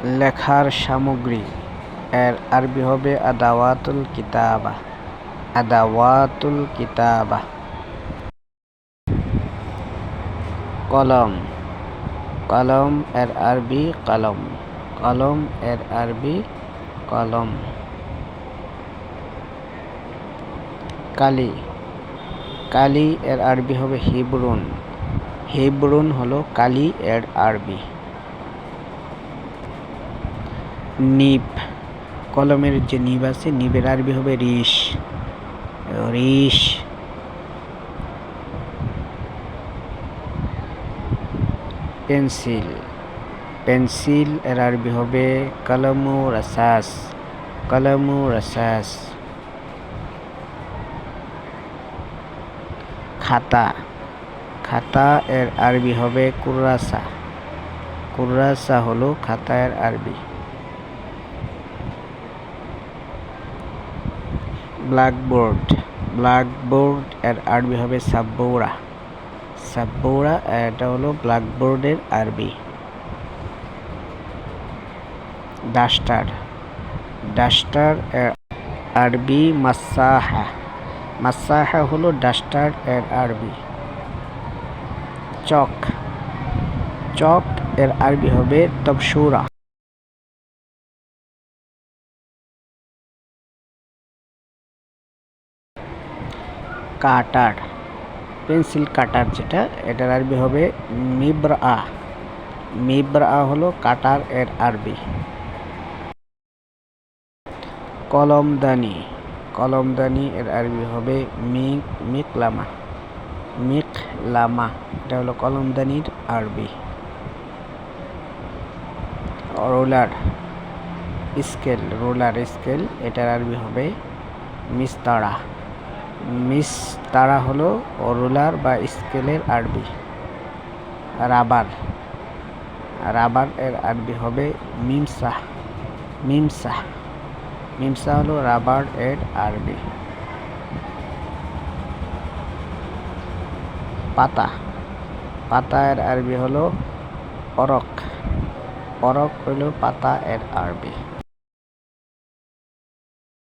লেখার সামগ্রী এর আরবি হবে আদাওয়াতুল কিতাবা। আদাওয়াতুল কিতাবা। কলম, কলম এর আরবি কলম। কলম এর আরবি কলম। কালি, কালি এর আরবি হবে হিব্রুন। হিব্রুন হলো কালি এর আরবি। নিব, কলমের যে নিব আছে নিবের আরবি হবে রিশ। রিশ। পেন্সিল, পেন্সিল এর আরবি হবে কলমু রাসাস। কলমু রাসাস। খাতা, খাতা এর আরবি হবে কুররাসা। কুররাসা হলো খাতা এর আরবি। ব্ল্যাকবোর্ড, ব্ল্যাকবোর্ড এর আরবি হবে সাব্বুরা। সাব্বুরা এটা হলো ব্ল্যাকবোর্ডের আরবি। ডাস্টার, ডাস্টার এর আরবি মাসাহা। মাসাহা হলো ডাস্টার এর আরবি। চক, চক এর আরবি হবে তবসুরা। কাটার, পেন্সিল কাটার যেটা এটার আরবি হবে মিবরা। মিবরা হলো কাটার এর আরবি। কলমদানি, কলমদানি এর আরবি হবে মিকলামা। মিকলামা এটা হলো কলমদানির আরবি। রোলার, স্কেল, রোলার স্কেল এটার আরবি হবে মিস্তারা। মিস্তারা হলো রোলার বা স্কেলের আরবি। রাবার, রাবার এর আরবি হবে মিমসাহ। মিমসাহ, মিমসাহ হলো রাবার এর আরবি। পাতা, পাতা এর আরবি হলো অরক। অরক হলো পাতা এর আরবি।